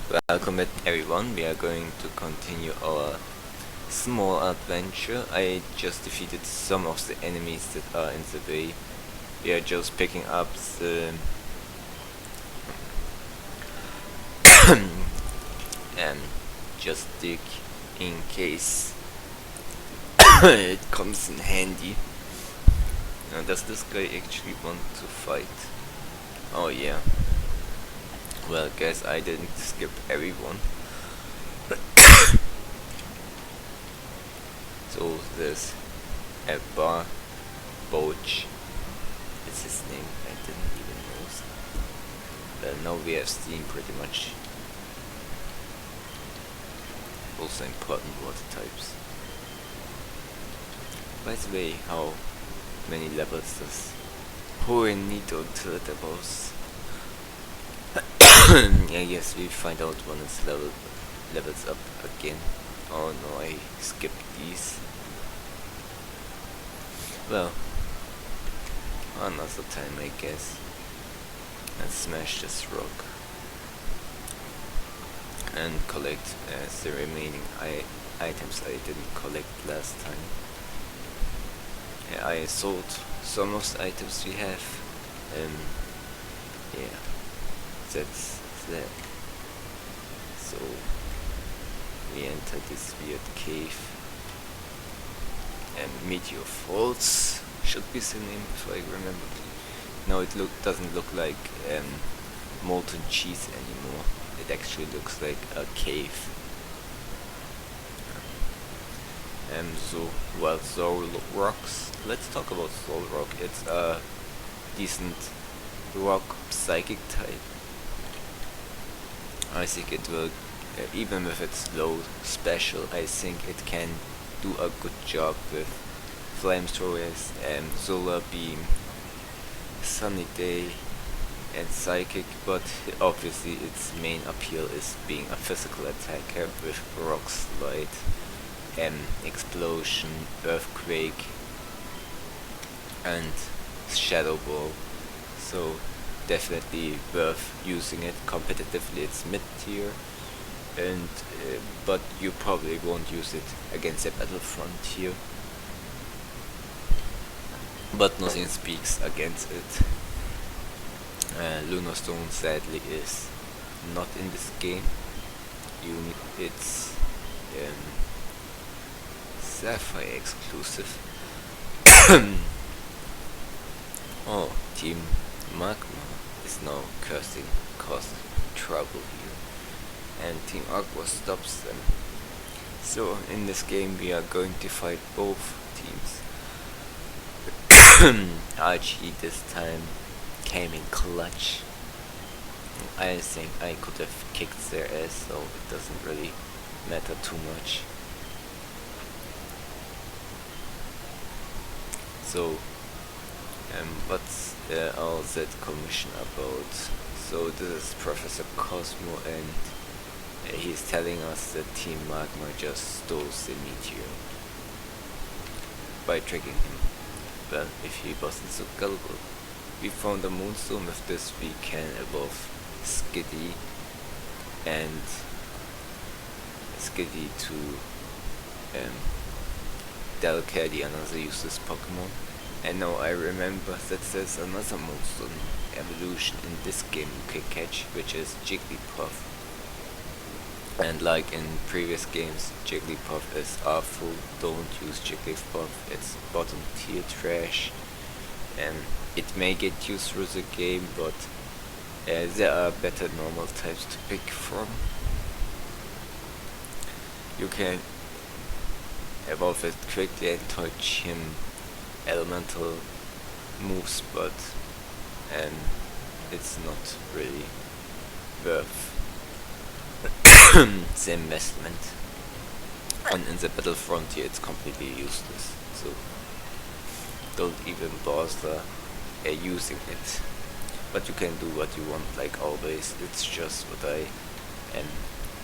Welcome back everyone, we are going to continue our small adventure. I just defeated some of the enemies that are in the way. We are just picking up the just dig in case it comes in handy. Now, does this guy actually want to fight? Oh yeah. Well, guess I didn't skip everyone. So there's a Boch. It's his name. I didn't even know. Well, now we have seen pretty much also important water types. By the way, how many levels does Hoenn need until it evolves? Yeah, yes, we find out when it's levels up again. Oh no, I skipped these. Well, another time I guess. Let's smash this rock and collect the remaining items I didn't collect last time. Yeah, I sold some of the items we have. Yeah, that's that. So we enter this weird cave. And Meteor Falls should be the name if I remember. No, it doesn't look like molten cheese anymore. It actually looks like a cave. So, well, Soul Rocks. Let's talk about Soul Rock. It's a decent rock psychic type. I think it will, even with its low special, I think it can do a good job with flamethrowers and solar beam, sunny day and psychic, but obviously its main appeal is being a physical attacker with rock slide, explosion, earthquake and shadow ball. So definitely worth using it competitively. It's mid tier, and but you probably won't use it against a battlefront here. But nothing speaks against it. Lunatone sadly is not in this game. It's Sapphire exclusive. Oh, Team Magma is now causing trouble here, and Team Aqua stops them. So in this game we are going to fight both teams. RG this time came in clutch. I think I could have kicked their ass, so it doesn't really matter too much. So what's all that commission about? So this is Professor Cosmo, and he's telling us that Team Magma just stole the meteor by tricking him. Well, if he wasn't so gullible. We found a moonstone. With this we can evolve Skitty to Delcatty, another useless Pokemon. And now I remember that there's another moonstone evolution in this game you can catch, which is Jigglypuff. And like in previous games, Jigglypuff is awful. Don't use Jigglypuff, it's bottom tier trash. And it may get you through the game, but there are better normal types to pick from. You can evolve it quickly and touch him elemental moves, but it's not really worth the investment. And in the battlefront here it's completely useless, so don't even bother using it. But you can do what you want, like always. It's just what I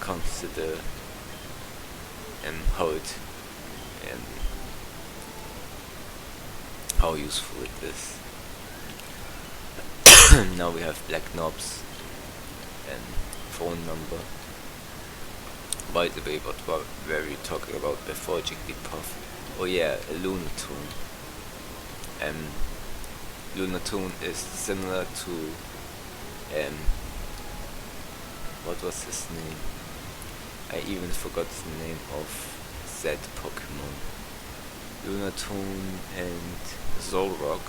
consider how it how useful it is. Now we have black knobs and phone number. By the way, what were we talking about before Jigglypuff? Oh yeah, a Lunatone. Lunatone is similar to what was his name? I even forgot the name of that Pokemon. Lunatone and Zolrock,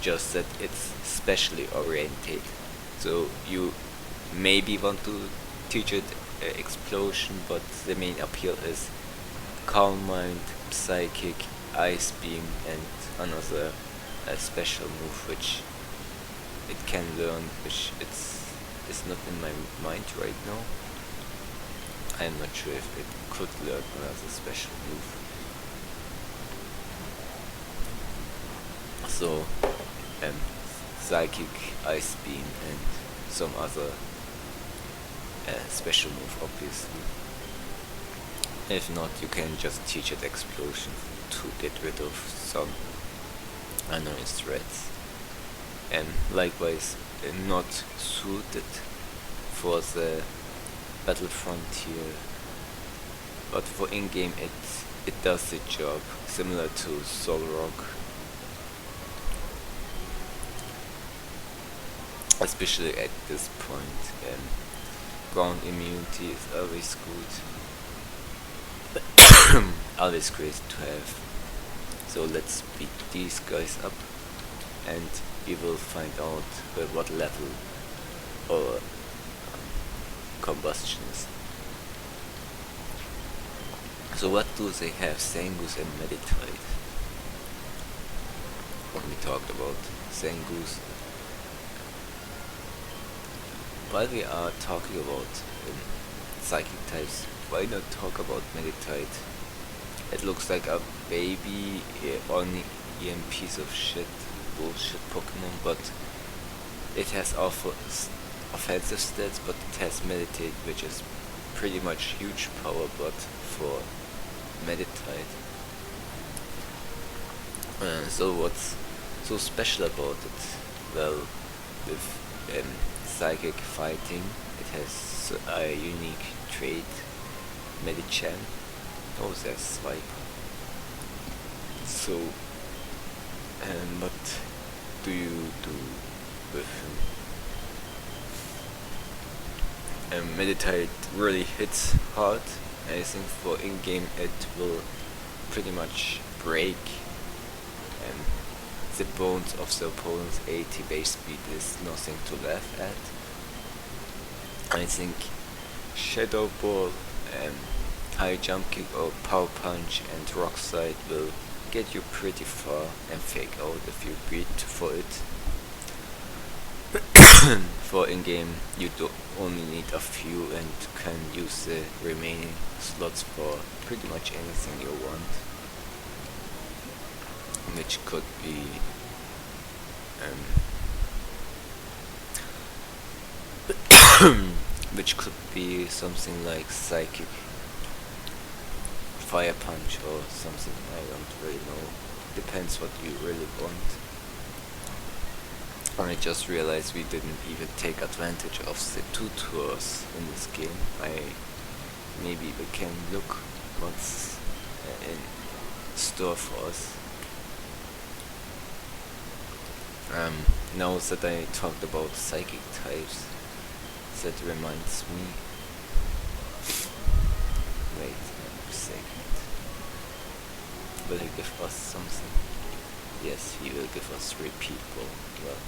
just that it's specially oriented. So you maybe want to teach it Explosion, but the main appeal is Calm Mind, Psychic, Ice Beam, and another special move which it can learn, which is not in my mind right now. I'm not sure if it could learn another special move. So, Psychic, Ice Beam, and some other special move, obviously. If not, you can just teach it Explosion to get rid of some annoying threats. And likewise, not suited for the Battle Frontier, but for in-game it does the job, similar to Solrock. Especially at this point, ground immunity is always good. Always great to have. So let's beat these guys up and we will find out what level our Combusken is. So what do they have? Zangoose and Meditite. We talked about Zangoose. While we are talking about psychic types, why not talk about Meditite? It looks like a baby on-EM piece of shit, bullshit Pokemon, but it has offensive stats, but it has Meditate, which is pretty much huge power, but for Meditite. So what's so special about it? Well, with Psychic Fighting, it has a unique trait, Medicham. Oh, there's Swiper. So, what do you do with him? Meditite really hits hard. I think for in-game it will pretty much break the bones of the opponent's 80 base speed is nothing to laugh at. I think Shadow Ball, High Jump Kick or Power Punch and Rock Slide will get you pretty far and Fake Out if you breed for it. For in-game you only need a few and can use the remaining slots for pretty much anything you want. Which could be something like Psychic Fire Punch or something, I don't really know. Depends what you really want. And I just realized we didn't even take advantage of the tutors in this game. Maybe we can look what's in store for us. Now that I talked about psychic types, that reminds me. Wait a second. Will he give us something? Yes, he will give us repeat ball. Well,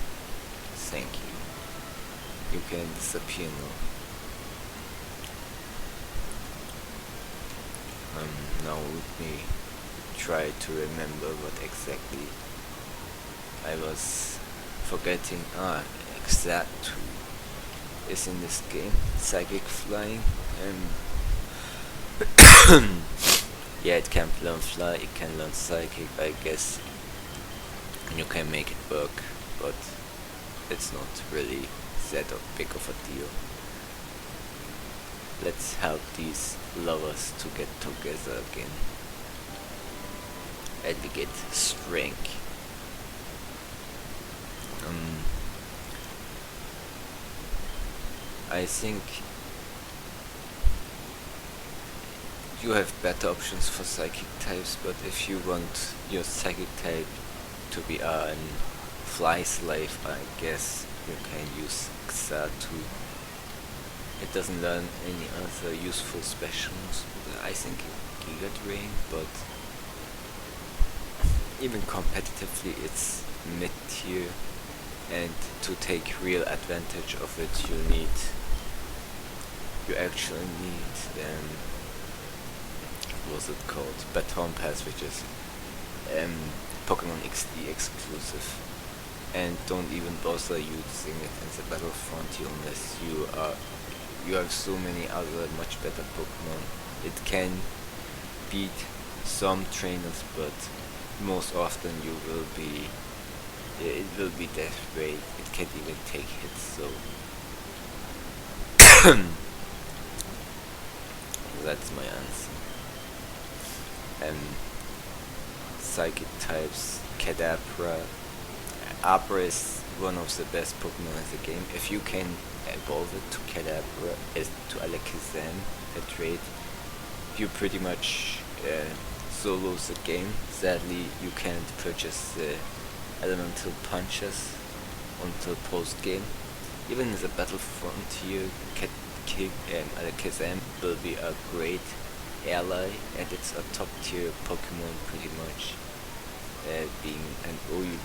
thank you. You can disappear now. Now let me try to remember what exactly I was forgetting. Exact is in this game. Psychic Flying. Yeah, it can learn Fly, it can learn Psychic, I guess. You can make it work, but it's not really that big of a deal. Let's help these lovers to get together again. And we get strength. I think you have better options for psychic types, but if you want your psychic type to be a fly slave, I guess you can use Xatu. It doesn't learn any other useful specials. I think Giga Drain, but even competitively it's mid tier, and to take real advantage of it you actually need what's it called? Baton Pass, which is Pokemon XD exclusive. And don't even bother using it in the Battlefront unless you have so many other much better Pokemon. It can beat some trainers, but most often it will be death rate. It can't even take hits, so that's my answer. Psychic types, Kadabra. Abra is one of the best Pokemon in the game. If you can evolve it to Kadabra, to Alakazam, that rate, you pretty much solo the game. Sadly, you can't purchase the elemental punches until post game. Even in the Battlefront here, Alakazam will be a great ally, and it's a top tier Pokemon pretty much, being an OU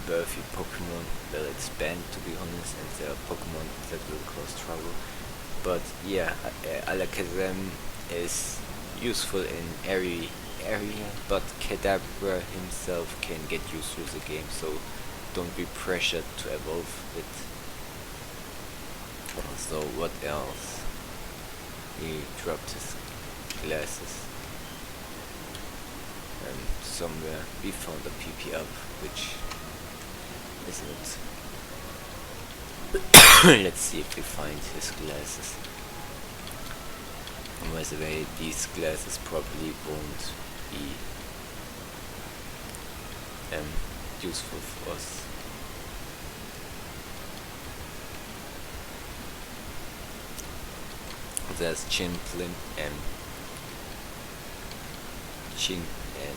birthy Pokemon. Well, it's banned to be honest, and there are Pokemon that will cause trouble. But yeah, Alakazam is useful in every area, but Kadabra himself can get you through the game, so don't be pressured to evolve it. So what else? He dropped his glasses. And somewhere we found a PP up, which isn't. Let's see if we find his glasses. And by the way, these glasses probably won't be useful for us. There's Chimplim and Chin, and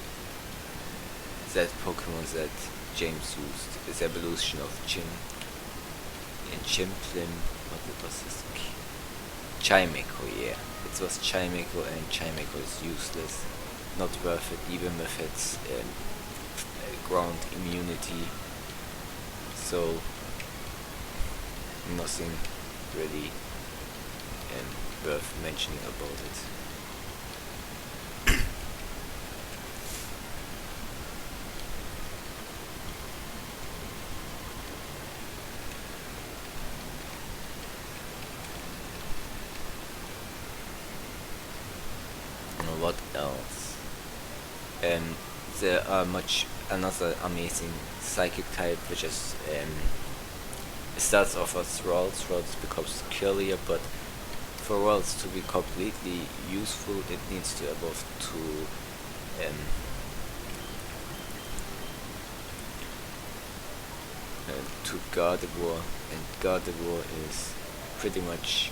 that Pokemon that James used is evolution of Chin. And Chimplim, what was this? Chimecho, yeah. It was Chimecho, and Chimecho is useless. Not worth it, even with its ground immunity. So, nothing really worth mentioning about it. What else? There are another amazing psychic type, which is it starts off as Rolls. Rolls becomes Kirlia, but for Rolls to be completely useful, it needs to evolve to Gardevoir, and Gardevoir is pretty much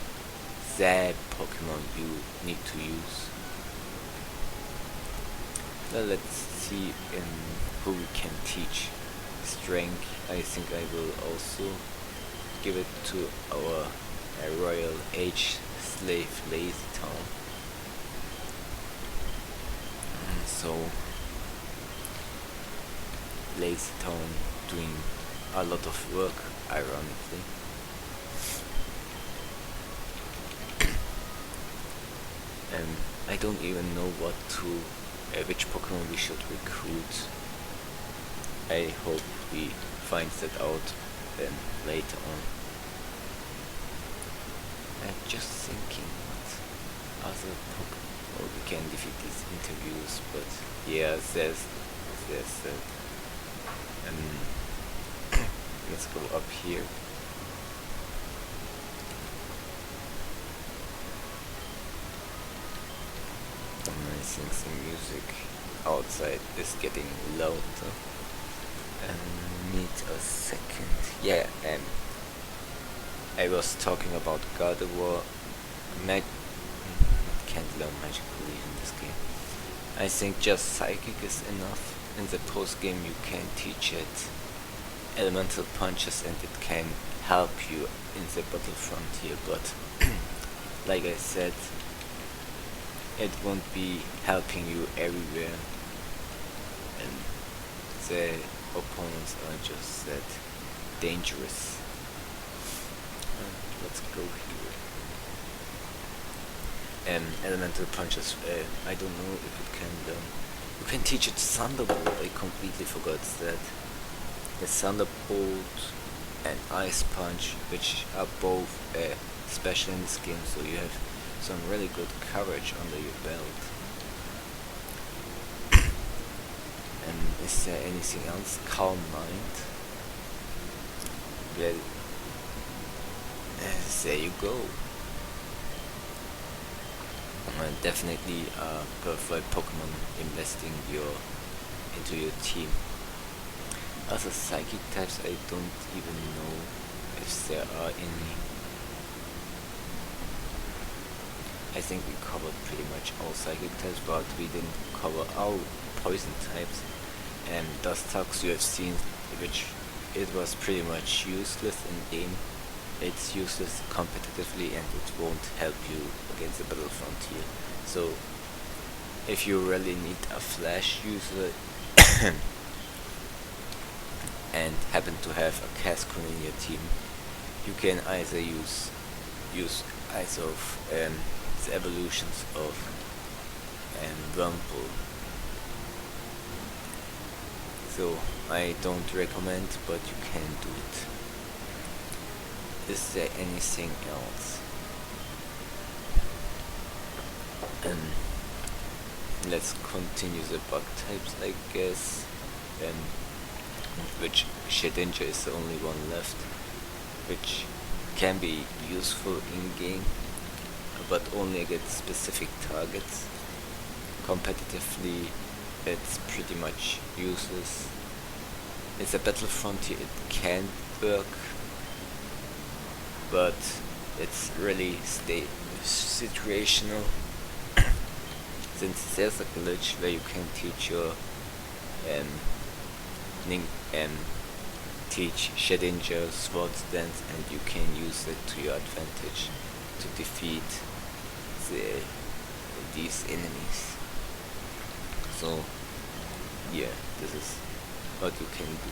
that Pokemon you need to use. Well, let's see who we can teach Strength. I think I will also give it to our Royal Age slave Lazytown. So Lazytown doing a lot of work, ironically. I don't even know which Pokemon we should recruit. I hope we find that out later on. I'm just thinking what other Pokemon. Well, we can defeat these interviews, but yeah, there's that. Let's go up here. I think the music outside is getting louder. Need a second. Yeah, I was talking about Gardevoir, can't learn magically in this game. I think just Psychic is enough. In the post game you can teach it elemental punches and it can help you in the battlefront here, but like I said, it won't be helping you everywhere, and the opponents are just that dangerous. Let's go here. Elemental punches, I don't know if it can you can teach it Thunderbolt. I completely forgot that. The Thunderbolt and Ice Punch, which are both special in this game, so you have some really good coverage under your belt. And is there anything else? Calm Mind. Well, there you go. Definitely a perfect Pokemon investing into your team. Other Psychic types, I don't even know if there are any. I think we covered pretty much all Psychic types, but we didn't cover all Poison types. And Dustox you have seen, which it was pretty much useless in game. It's useless competitively and it won't help you against the battlefront here. So if you really need a flash user and happen to have a Cascoon in your team, you can either use either of the evolutions of Wurmple. So I don't recommend, but you can do it. Is there anything else? Let's continue the bug types, I guess. Which Chadenja is the only one left, which can be useful in game, but only against specific targets. Competitively, it's pretty much useless. It's a battlefront here, it can work, but it's really situational. Since there's a glitch where you can teach your teach Chadenja Sword Dance, and you can use it to your advantage to defeat these enemies. So yeah, this is what you can do.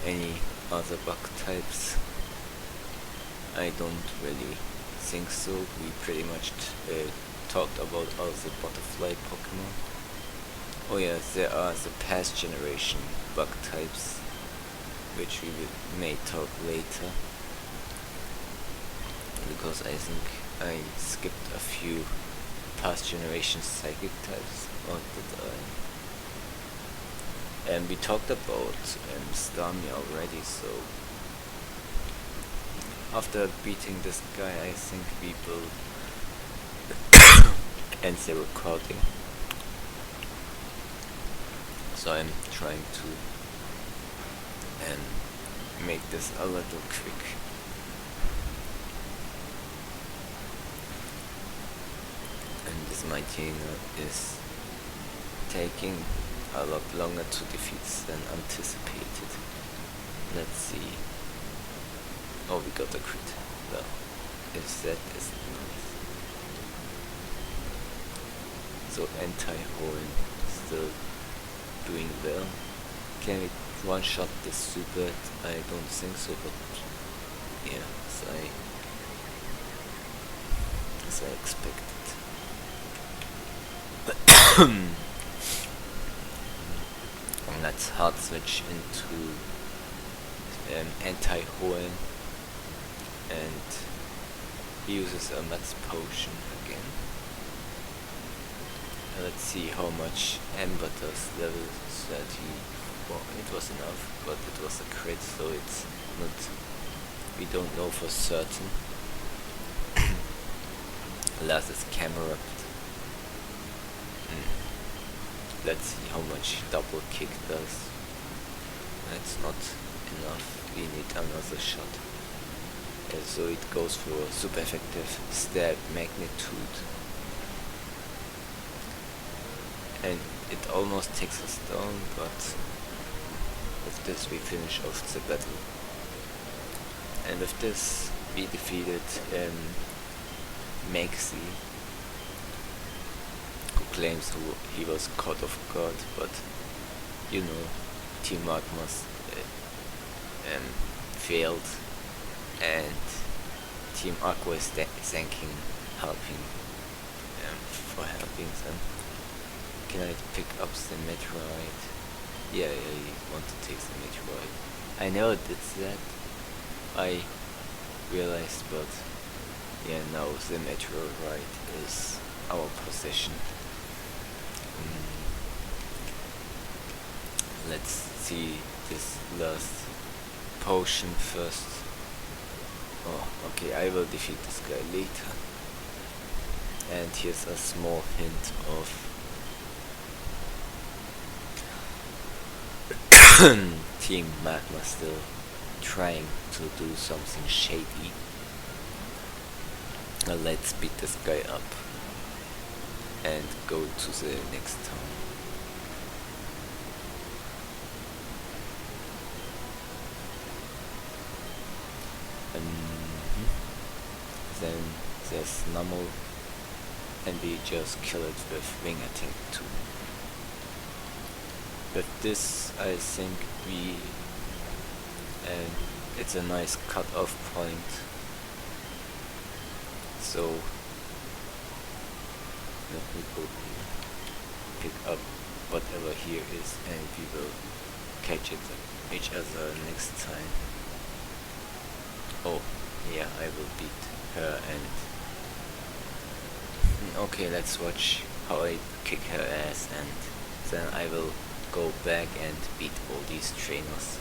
Any other bug types? I don't really think so. We pretty much talked about all the butterfly Pokemon. Oh yeah, there are the past generation bug types, which we may talk later, because I think I skipped a few past generation psychic types, or did I? And we talked about Starmie already, so after beating this guy I think we will end the recording. So I'm trying to make this a little quick. And this Mightyena is taking a lot longer to defeat than anticipated. Let's see. Oh, we got a crit. Well, if that is nice. So anti-Hoenn still doing well. Can we one-shot this super? I don't think so, but yeah, as I expected. And let's hard switch into anti-Hoenn, and he uses a Mets potion again. Let's see how much Ember does. Level 30. Well, it was enough, but it was a crit, so it's not. We don't know for certain. Last is Camerupt. Let's see how much double kick does. That's not enough. We need another shot. So it goes for super effective stab magnitude, and it almost takes us down, but with this we finish off the battle. And with this we defeated Maxi, who claims he was God of God, but you know, Team Magma's failed, and Team Aqua is thanking for helping them. Can I pick up the meteorite? Yeah, I want to take the meteorite. I know it's that. I realized, but yeah, now the meteorite is our possession. Let's see this last potion first. Oh, okay, I will defeat this guy later. And here's a small hint of Team Magma still trying to do something shady. Now let's beat this guy up and go to the next town. Then there's Nummel, and we just kill it with wing attack too. But this, I think it's a nice cut-off point. So let me go here, pick up whatever here is, and we will catch each other next time. Oh yeah, I will beat her, and okay, let's watch how I kick her ass, and then I will go back and beat all these trainers.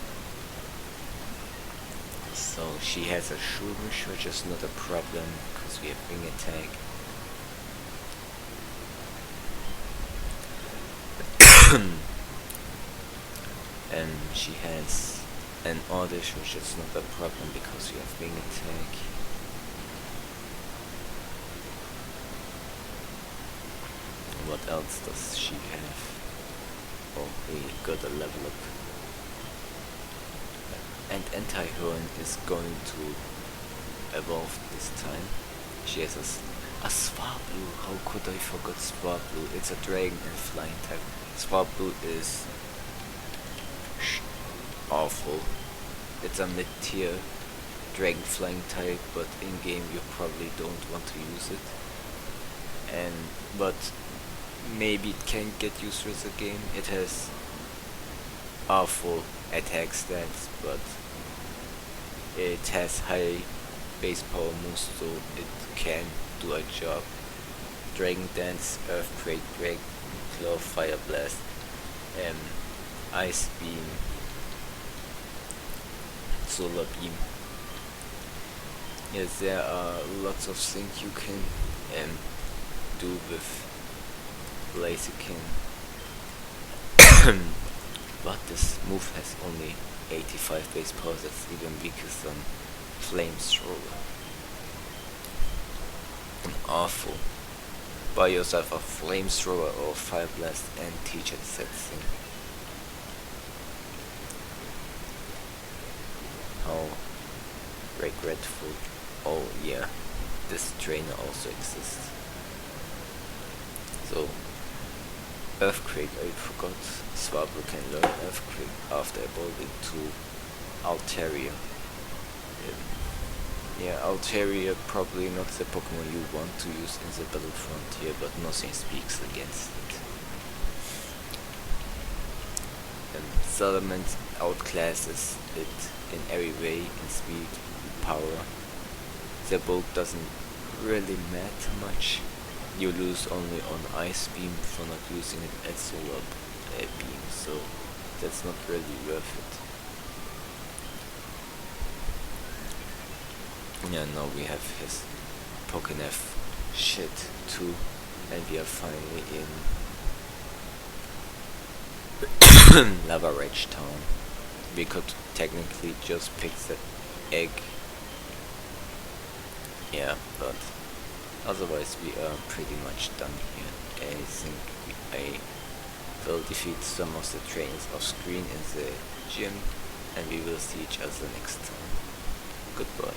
So she has a Shroomish, which is not a problem because we have wing attack. And she has an Oddish, which is not a problem because we have wing attack. What else does she have? Oh, we got a level up. And Anti-Hoenn is going to evolve this time. She has a Swellow. How could I forget Swellow? It's a dragon and flying type. Swellow is awful. It's a mid-tier dragon flying type, but in game you probably don't want to use it. But maybe it can get used with the game. It has awful attack stats, but it has high base power moves, so it can do a job. Dragon Dance, Earthquake, Dragon Claw, Fire Blast, Ice Beam, Solar Beam. Yes, there are lots of things you can do with Blaziken. But this move has only 85 base power, that's even weaker than Flamethrower. Awful. Buy yourself a Flamethrower or Fire Blast and teach it that thing. How regretful. Oh yeah, this trainer also exists. So Earthquake, I forgot. Swablu can learn Earthquake after evolving to Altaria. Yeah, Altaria probably not the Pokemon you want to use in the battlefront here, but nothing speaks against it. Salamence outclasses it in every way, in speed, power. The bulk doesn't really matter much. You lose only on Ice Beam for not using it as Solar Beam, so that's not really worth it. Yeah, now we have his Pokénef shit too, and we are finally in Lava Rage Town. We could technically just pick that egg Yeah, but otherwise we are pretty much done here. I think I will defeat some of the trainers off screen in the gym, and we will see each other next time. Goodbye.